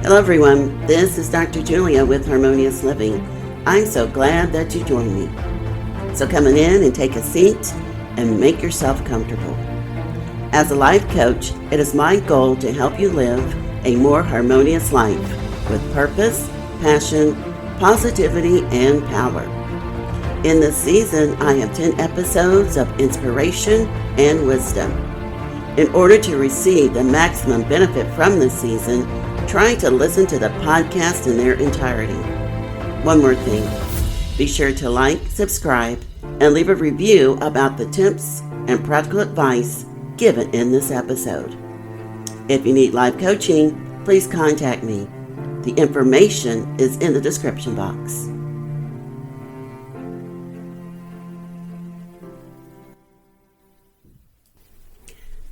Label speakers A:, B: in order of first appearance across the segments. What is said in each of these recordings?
A: Hello everyone, this is Dr. Julia with Harmonious Living. I'm so glad that you joined me. So come on in and take a seat and make yourself comfortable. As a life coach, it is my goal to help you live a more harmonious life with purpose, passion, positivity, and power. In this season, I have 10 episodes of inspiration and wisdom. In order to receive the maximum benefit from this season, try to listen to the podcast in their entirety. One more thing, be sure to like, subscribe, and leave a review about the tips and practical advice given in this episode. If you need life coaching, please contact me. The information is in the description box.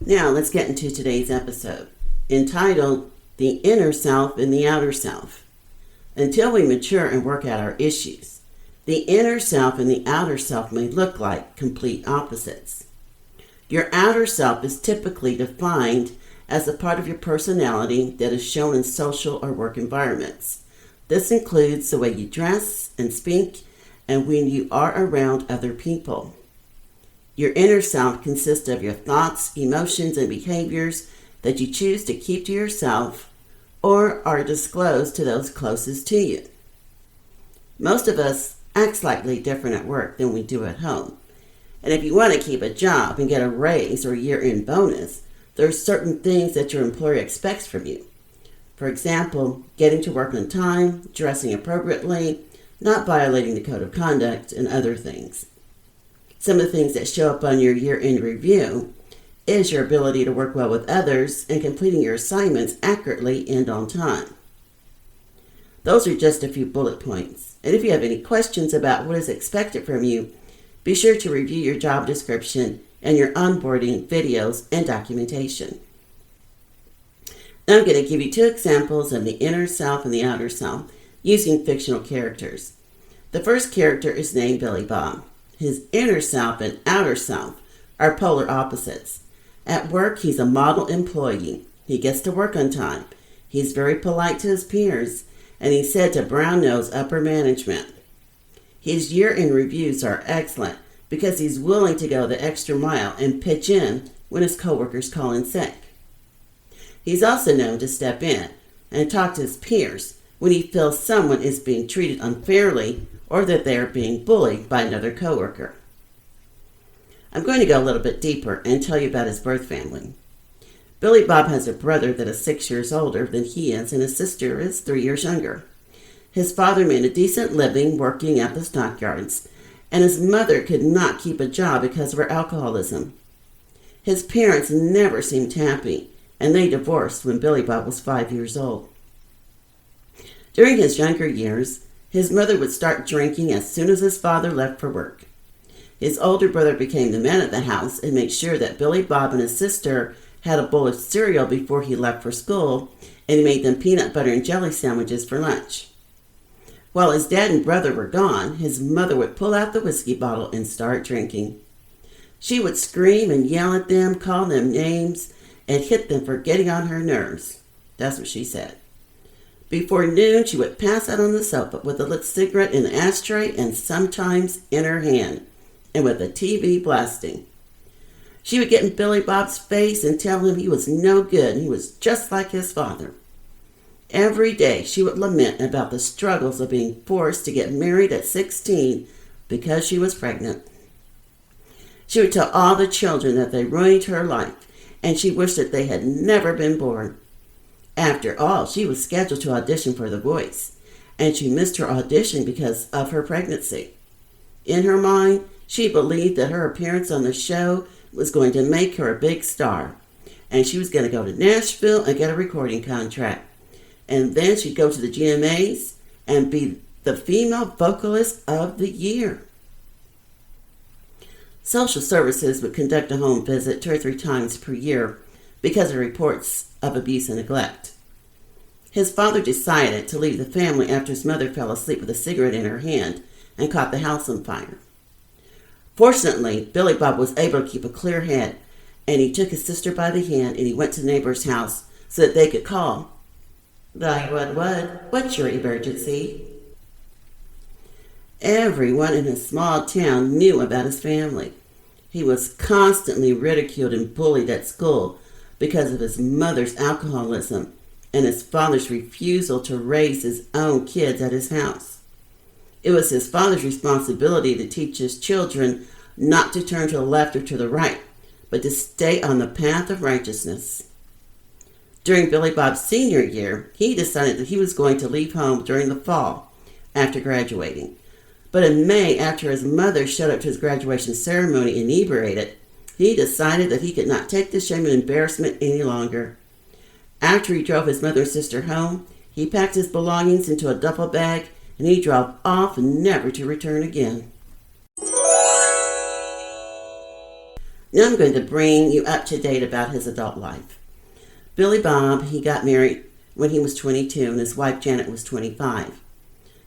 A: Now let's get into today's episode, entitled The Inner Self and the Outer Self. Until we mature and work out our issues, the inner self and the outer self may look like complete opposites. Your outer self is typically defined as a part of your personality that is shown in social or work environments. This includes the way you dress and speak and when you are around other people. Your inner self consists of your thoughts, emotions, and behaviors that you choose to keep to yourself or are disclosed to those closest to you. Most of us act slightly different at work than we do at home. And if you want to keep a job and get a raise or year-end bonus, there are certain things that your employer expects from you. For example, getting to work on time, dressing appropriately, not violating the code of conduct, and other things. Some of the things that show up on your year-end review is your ability to work well with others and completing your assignments accurately and on time. Those are just a few bullet points. And if you have any questions about what is expected from you, be sure to review your job description and your onboarding videos and documentation. Now I'm going to give you 2 examples of the inner self and the outer self using fictional characters. The first character is named Billy Bob. His inner self and outer self are polar opposites. At work, he's a model employee. He gets to work on time. He's very polite to his peers, and he's said to brown-nose upper management. His year-end reviews are excellent because he's willing to go the extra mile and pitch in when his coworkers call in sick. He's also known to step in and talk to his peers when he feels someone is being treated unfairly or that they are being bullied by another coworker. I'm going to go a little bit deeper and tell you about his birth family. Billy Bob has a brother that is 6 years older than he is, and his sister is 3 years younger. His father made a decent living working at the stockyards, and his mother could not keep a job because of her alcoholism. His parents never seemed happy, and they divorced when Billy Bob was 5 years old. During his younger years, his mother would start drinking as soon as his father left for work. His older brother became the man at the house and made sure that Billy Bob and his sister had a bowl of cereal before he left for school, and he made them peanut butter and jelly sandwiches for lunch. While his dad and brother were gone, his mother would pull out the whiskey bottle and start drinking. She would scream and yell at them, call them names, and hit them for getting on her nerves. That's what she said. Before noon, she would pass out on the sofa with a lit cigarette in the ashtray and sometimes in her hand, and with the TV blasting. She would get in Billy Bob's face and tell him he was no good and he was just like his father. Every day she would lament about the struggles of being forced to get married at 16 because she was pregnant. She would tell all the children that they ruined her life and she wished that they had never been born. After all, she was scheduled to audition for The Voice, and she missed her audition because of her pregnancy. In her mind, she believed that her appearance on the show was going to make her a big star, and she was going to go to Nashville and get a recording contract. And then she'd go to the GMAs and be the female vocalist of the year. Social services would conduct a home visit 2 or 3 times per year because of reports of abuse and neglect. His father decided to leave the family after his mother fell asleep with a cigarette in her hand and caught the house on fire. Fortunately, Billy Bob was able to keep a clear head, and he took his sister by the hand and he went to the neighbor's house so that they could call What? What's your emergency? Everyone in his small town knew about his family. He was constantly ridiculed and bullied at school because of his mother's alcoholism and his father's refusal to raise his own kids at his house. It was his father's responsibility to teach his children not to turn to the left or to the right, but to stay on the path of righteousness. During Billy Bob's senior year, he decided that he was going to leave home during the fall after graduating. But in May, after his mother showed up to his graduation ceremony inebriated, he decided that he could not take the shame and embarrassment any longer. After he drove his mother and sister home, he packed his belongings into a duffel bag and he drove off never to return again. Now I'm going to bring you up to date about his adult life. Billy Bob, he got married when he was 22 and his wife Janet was 25.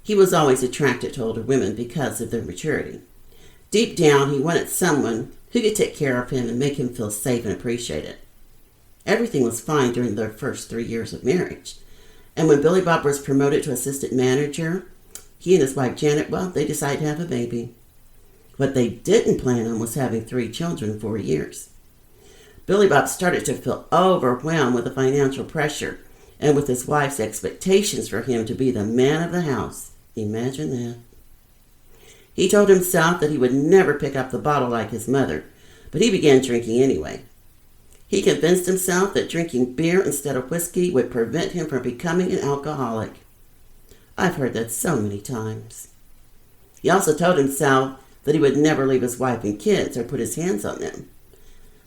A: He was always attracted to older women because of their maturity. Deep down, he wanted someone who could take care of him and make him feel safe and appreciated. Everything was fine during their first 3 years of marriage. And when Billy Bob was promoted to assistant manager, he and his wife Janet, they decided to have a baby. What they didn't plan on was having 3 children in 4 years. Billy Bob started to feel overwhelmed with the financial pressure and with his wife's expectations for him to be the man of the house. Imagine that. He told himself that he would never pick up the bottle like his mother, but he began drinking anyway. He convinced himself that drinking beer instead of whiskey would prevent him from becoming an alcoholic. I've heard that so many times. He also told himself that he would never leave his wife and kids or put his hands on them.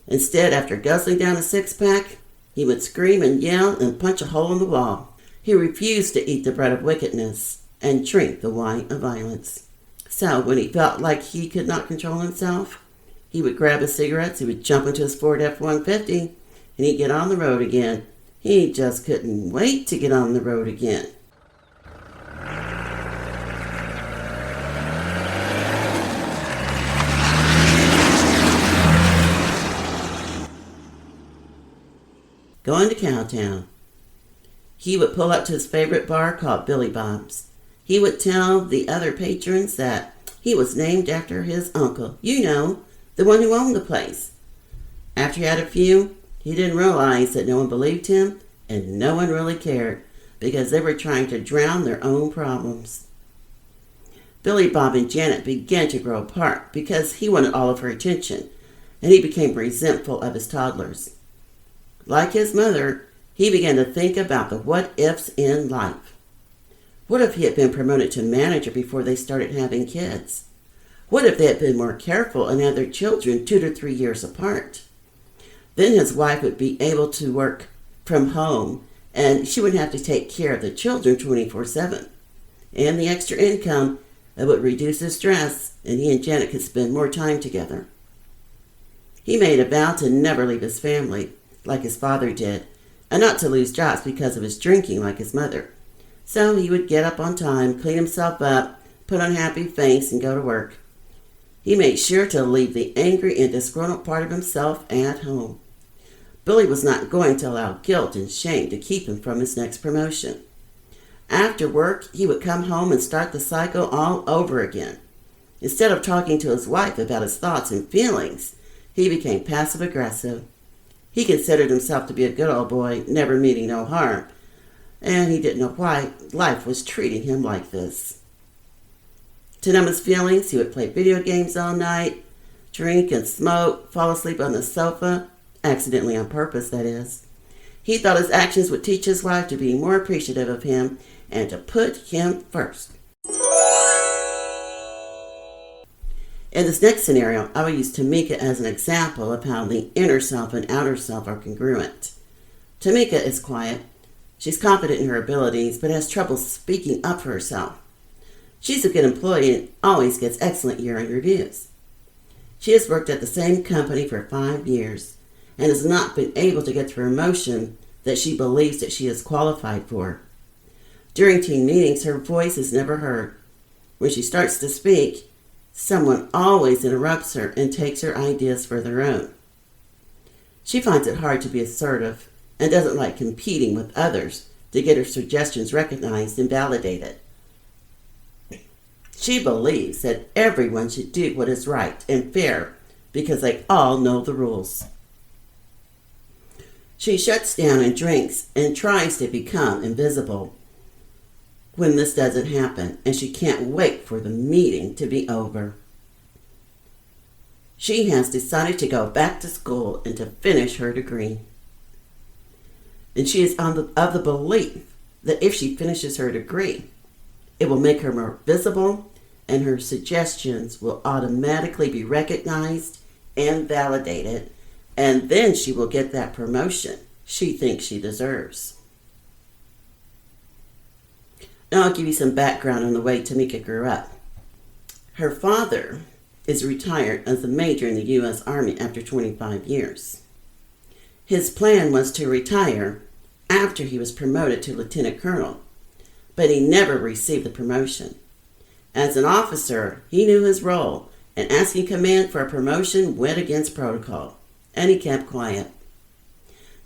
A: Instead, after guzzling down a 6-pack, he would scream and yell and punch a hole in the wall. He refused to eat the bread of wickedness and drink the wine of violence. So when he felt like he could not control himself, he would grab his cigarettes, he would jump into his Ford F-150, and he'd get on the road again. He just couldn't wait to get on the road again. Going to Cowtown. He would pull up to his favorite bar called Billy Bob's. He would tell the other patrons that he was named after his uncle, the one who owned the place. After he had a few, he didn't realize that no one believed him and no one really cared because they were trying to drown their own problems. Billy Bob and Janet began to grow apart because he wanted all of her attention and he became resentful of his toddlers. Like his mother, he began to think about the what-ifs in life. What if he had been promoted to manager before they started having kids? What if they had been more careful and had their children 2 to 3 years apart? Then his wife would be able to work from home and she would have to take care of the children 24/7. And the extra income would reduce his stress and he and Janet could spend more time together. He made a vow to never leave his family like his father did, and not to lose jobs because of his drinking like his mother. So he would get up on time, clean himself up, put on a happy face, and go to work. He made sure to leave the angry and disgruntled part of himself at home. Billy was not going to allow guilt and shame to keep him from his next promotion. After work, he would come home and start the cycle all over again. Instead of talking to his wife about his thoughts and feelings, he became passive-aggressive. He considered himself to be a good old boy, never meaning no harm, and he didn't know why life was treating him like this. To numb his feelings, he would play video games all night, drink and smoke, fall asleep on the sofa, accidentally on purpose, that is. He thought his actions would teach his wife to be more appreciative of him and to put him first. In this next scenario, I will use Tamika as an example of how the inner self and outer self are congruent. Tamika is quiet. She's confident in her abilities, but has trouble speaking up for herself. She's a good employee and always gets excellent year-end reviews. She has worked at the same company for 5 years and has not been able to get the promotion that she believes that she is qualified for. During team meetings, her voice is never heard. When she starts to speak, someone always interrupts her and takes her ideas for their own. She finds it hard to be assertive and doesn't like competing with others to get her suggestions recognized and validated. She believes that everyone should do what is right and fair because they all know the rules. She shuts down and drinks and tries to become invisible when this doesn't happen, and she can't wait for the meeting to be over. She has decided to go back to school and to finish her degree. And she is of the belief that if she finishes her degree, it will make her more visible and her suggestions will automatically be recognized and validated, and then she will get that promotion she thinks she deserves. Now I'll give you some background on the way Tamika grew up. Her father is retired as a major in the U.S. Army after 25 years. His plan was to retire after he was promoted to lieutenant colonel, but he never received the promotion. As an officer, he knew his role, and asking command for a promotion went against protocol, and he kept quiet.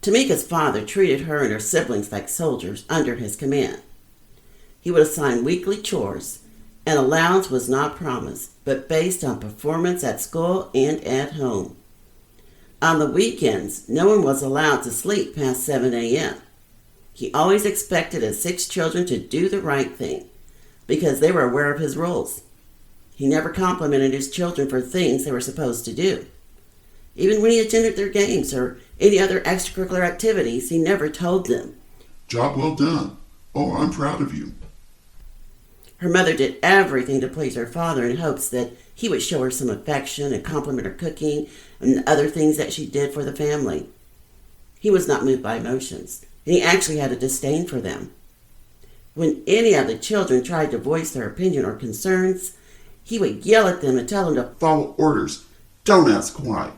A: Tamika's father treated her and her siblings like soldiers under his command. He would assign weekly chores, and allowance was not promised, but based on performance at school and at home. On the weekends, no one was allowed to sleep past 7 a.m. He always expected his 6 children to do the right thing because they were aware of his rules. He never complimented his children for things they were supposed to do. Even when he attended their games or any other extracurricular activities, he never told them,
B: "Job well done," or "I'm proud of you."
A: Her mother did everything to please her father in hopes that he would show her some affection and compliment her cooking and other things that she did for the family. He was not moved by emotions, and he actually had a disdain for them. When any of the children tried to voice their opinion or concerns, he would yell at them and tell them to
B: Follow orders. Don't ask why.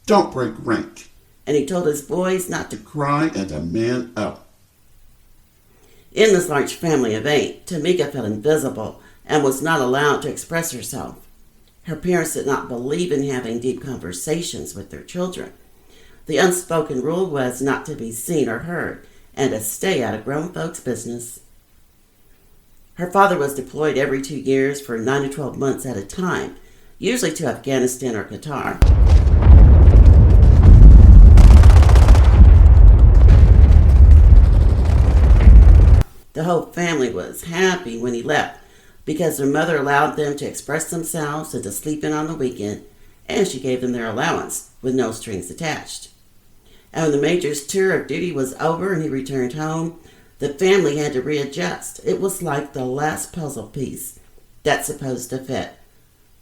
B: Don't break rank.
A: And he told his boys not to
B: Cry and to man up.
A: In this large family of 8, Tamika felt invisible and was not allowed to express herself. Her parents did not believe in having deep conversations with their children. The unspoken rule was not to be seen or heard and to stay out of grown folks' business. Her father was deployed every 2 years for 9 to 12 months at a time, usually to Afghanistan or Qatar. The whole family was happy when he left because their mother allowed them to express themselves and to sleep in on the weekend, and she gave them their allowance with no strings attached. And when the major's tour of duty was over and he returned home, the family had to readjust. It was like the last puzzle piece that's supposed to fit.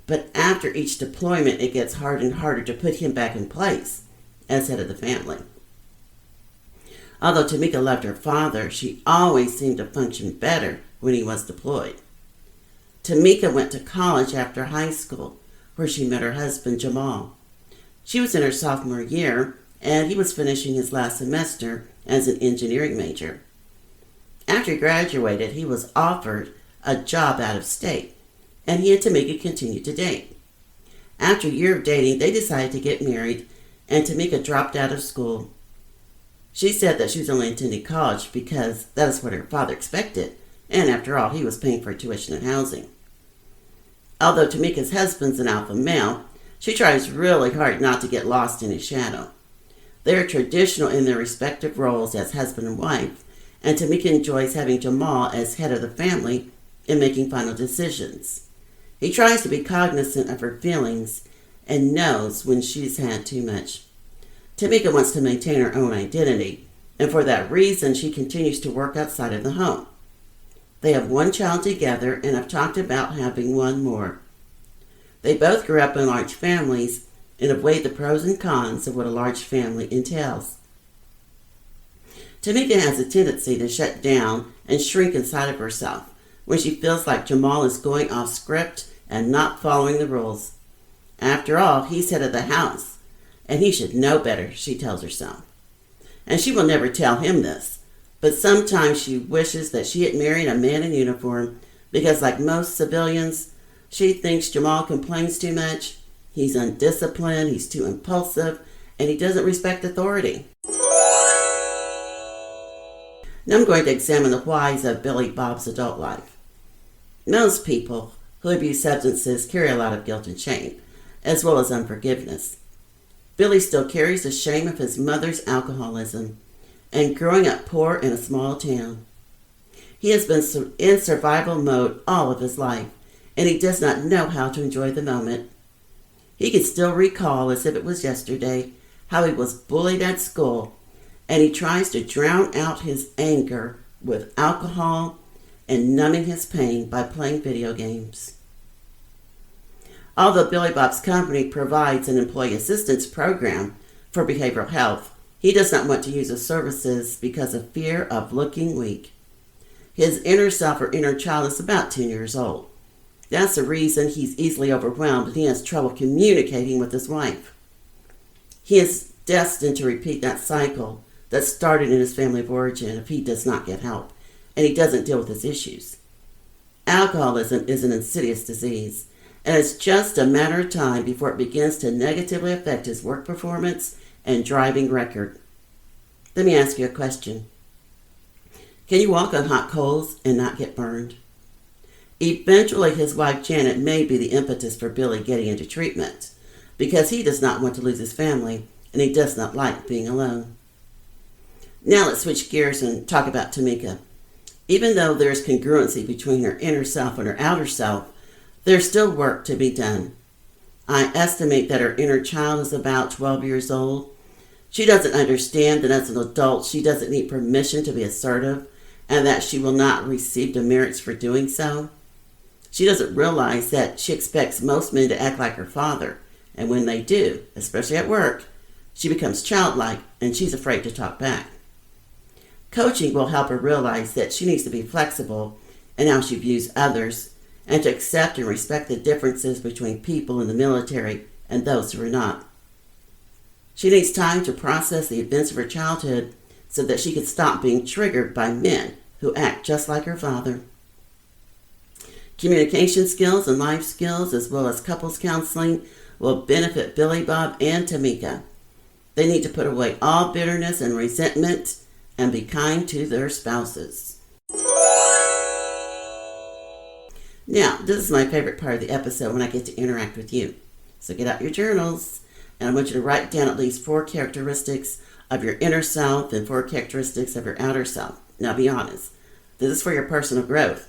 A: But after each deployment, it gets harder and harder to put him back in place as head of the family. Although Tamika loved her father, she always seemed to function better when he was deployed. Tamika went to college after high school, where she met her husband, Jamal. She was in her sophomore year, and he was finishing his last semester as an engineering major. After he graduated, he was offered a job out of state, and he and Tamika continued to date. After a year of dating, they decided to get married, and Tamika dropped out of school. She said that she was only attending college because that is what her father expected, and after all, he was paying for tuition and housing. Although Tamika's husband's an alpha male, she tries really hard not to get lost in his shadow. They are traditional in their respective roles as husband and wife, and Tamika enjoys having Jamal as head of the family and making final decisions. He tries to be cognizant of her feelings and knows when she's had too much. Tamika wants to maintain her own identity, and for that reason, she continues to work outside of the home. They have 1 child together and have talked about having 1 more. They both grew up in large families and have weighed the pros and cons of what a large family entails. Tamika has a tendency to shut down and shrink inside of herself when she feels like Jamal is going off script and not following the rules. After all, he's head of the house, and he should know better, she tells herself. And she will never tell him this, but sometimes she wishes that she had married a man in uniform because, like most civilians, she thinks Jamal complains too much, he's undisciplined, he's too impulsive, and he doesn't respect authority. Now I'm going to examine the whys of Billy Bob's adult life. Most people who abuse substances carry a lot of guilt and shame, as well as unforgiveness. Billy still carries the shame of his mother's alcoholism and growing up poor in a small town. He has been in survival mode all of his life, and he does not know how to enjoy the moment. He can still recall, as if it was yesterday, how he was bullied at school, and he tries to drown out his anger with alcohol and numbing his pain by playing video games. Although Billy Bob's company provides an employee assistance program for behavioral health, he does not want to use the services because of fear of looking weak. His inner self or inner child is about 10 years old. That's the reason he's easily overwhelmed and he has trouble communicating with his wife. He is destined to repeat that cycle that started in his family of origin if he does not get help and he doesn't deal with his issues. Alcoholism is an insidious disease, and it's just a matter of time before it begins to negatively affect his work performance and driving record. Let me ask you a question. Can you walk on hot coals and not get burned? Eventually, his wife Janet may be the impetus for Billy getting into treatment because he does not want to lose his family and he does not like being alone. Now let's switch gears and talk about Tamika. Even though there's congruency between her inner self and her outer self, there's still work to be done. I estimate that her inner child is about 12 years old. She doesn't understand that as an adult she doesn't need permission to be assertive and that she will not receive demerits for doing so. She doesn't realize that she expects most men to act like her father, and when they do, especially at work, she becomes childlike and she's afraid to talk back. Coaching will help her realize that she needs to be flexible in how she views others and to accept and respect the differences between people in the military and those who are not. She needs time to process the events of her childhood so that she can stop being triggered by men who act just like her father. Communication skills and life skills, as well as couples counseling, will benefit Billy Bob and Tamika. They need to put away all bitterness and resentment and be kind to their spouses. Now, this is my favorite part of the episode when I get to interact with you. So get out your journals, and I want you to write down at least 4 characteristics of your inner self and 4 characteristics of your outer self. Now be honest. This is for your personal growth.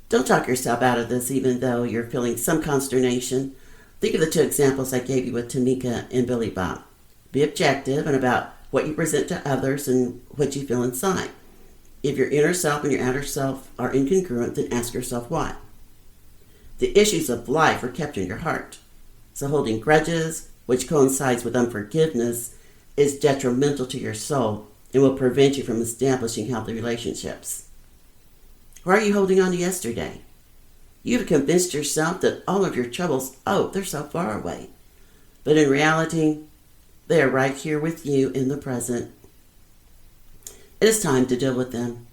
A: Don't talk yourself out of this even though you're feeling some consternation. Think of the 2 examples I gave you with Tamika and Billy Bob. Be objective and about what you present to others and what you feel inside. If your inner self and your outer self are incongruent, then ask yourself why. The issues of life are kept in your heart. So holding grudges, which coincides with unforgiveness, is detrimental to your soul and will prevent you from establishing healthy relationships. Why are you holding on to yesterday? You've convinced yourself that all of your troubles, they're so far away. But in reality, they are right here with you in the present. It is time to deal with them.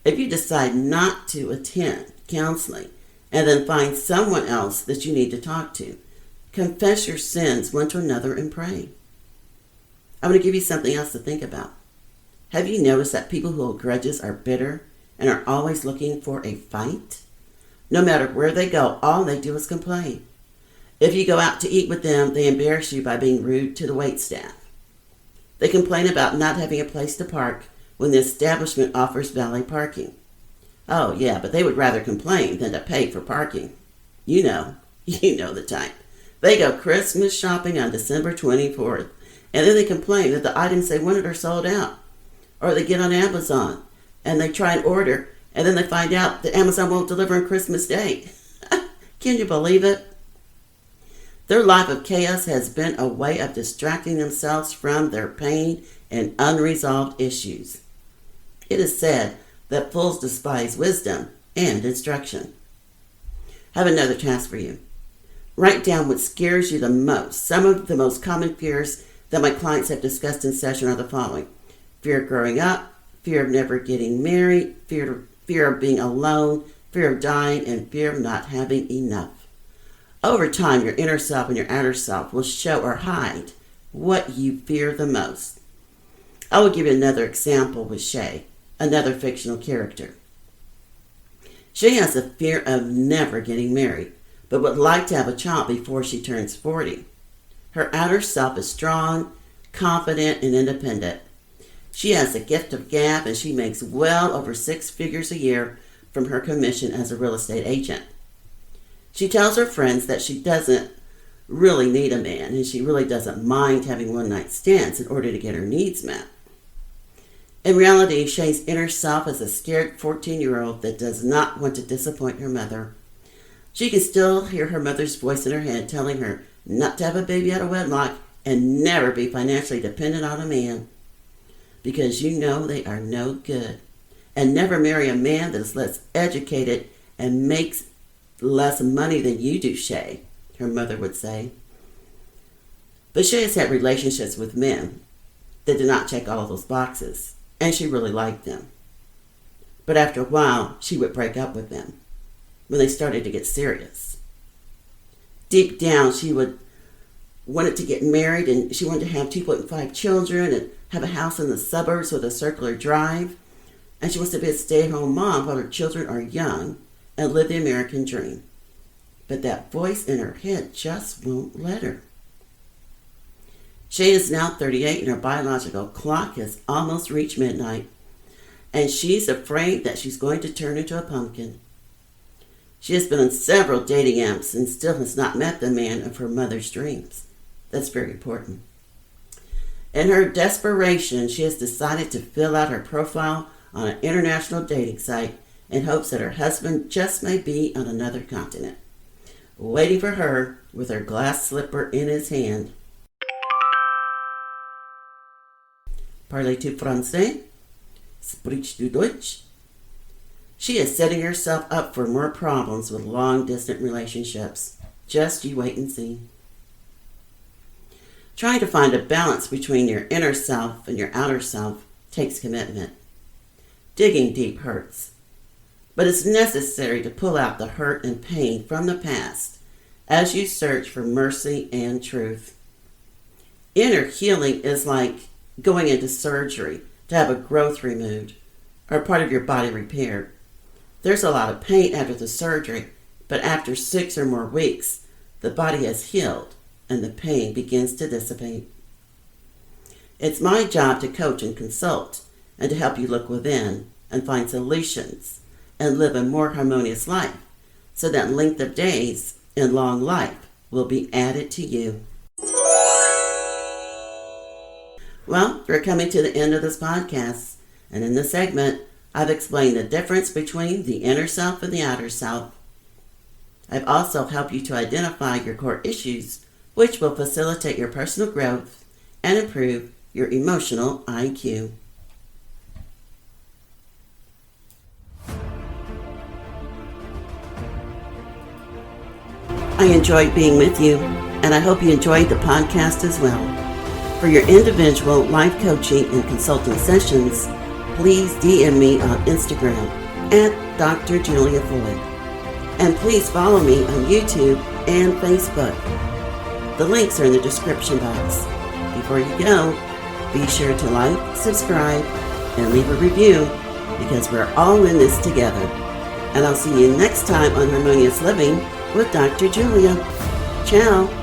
A: If you decide not to attend counseling and then find someone else that you need to talk to, confess your sins one to another and pray. I'm going to give you something else to think about. Have you noticed that people who hold grudges are bitter and are always looking for a fight? No matter where they go, all they do is complain. If you go out to eat with them, they embarrass you by being rude to the waitstaff. They complain about not having a place to park when the establishment offers valet parking. Oh yeah, but they would rather complain than to pay for parking. You know the type. They go Christmas shopping on December 24th, and then they complain that the items they wanted are sold out. Or they get on Amazon, and they try and order, and then they find out that Amazon won't deliver on Christmas Day. Can you believe it? Their life of chaos has been a way of distracting themselves from their pain and unresolved issues. It is said that fools despise wisdom and instruction. I have another task for you. Write down what scares you the most. Some of the most common fears that my clients have discussed in session are the following: fear of growing up, fear of never getting married, fear of being alone, fear of dying, and fear of not having enough. Over time, your inner self and your outer self will show or hide what you fear the most. I will give you another example with Shay, another fictional character. Shay has a fear of never getting married, but would like to have a child before she turns 40. Her outer self is strong, confident, and independent. She has the gift of gab, and she makes well over 6 figures a year from her commission as a real estate agent. She tells her friends that she doesn't really need a man, and she really doesn't mind having one-night stands in order to get her needs met. In reality, Shay's inner self is a scared 14-year-old that does not want to disappoint her mother. She can still hear her mother's voice in her head telling her not to have a baby out of wedlock and never be financially dependent on a man, because you know they are no good. And never marry a man that is less educated and makes less money than you do, Shay, her mother would say. But Shay has had relationships with men that did not check all of those boxes, and she really liked them. But after a while, she would break up with them when they started to get serious. Deep down, she wanted to get married, and she wanted to have 2.5 children and have a house in the suburbs with a circular drive. And she wants to be a stay-at-home mom while her children are young and live the American dream. But that voice in her head just won't let her. Shay is now 38 and her biological clock has almost reached midnight. And she's afraid that she's going to turn into a pumpkin. She has been on several dating apps and still has not met the man of her mother's dreams. That's very important. In her desperation, she has decided to fill out her profile on an international dating site in hopes that her husband just may be on another continent, waiting for her with her glass slipper in his hand. Parlez-vous français? Sprichst du Deutsch? She is setting herself up for more problems with long-distance relationships. Just you wait and see. Trying to find a balance between your inner self and your outer self takes commitment. Digging deep hurts, but it's necessary to pull out the hurt and pain from the past as you search for mercy and truth. Inner healing is like going into surgery to have a growth removed or part of your body repaired. There's a lot of pain after the surgery, but after 6 or more weeks, the body has healed and the pain begins to dissipate. It's my job to coach and consult and to help you look within and find solutions and live a more harmonious life so that length of days and long life will be added to you. Well, we're coming to the end of this podcast, and in this segment, I've explained the difference between the inner self and the outer self. I've also helped you to identify your core issues, which will facilitate your personal growth and improve your emotional IQ. I enjoyed being with you, and I hope you enjoyed the podcast as well. For your individual life coaching and consulting sessions, please DM me on Instagram at Dr. Julia Floyd. And please follow me on YouTube and Facebook. The links are in the description box. Before you go, be sure to like, subscribe, and leave a review because we're all in this together. And I'll see you next time on Harmonious Living with Dr. Julia. Ciao.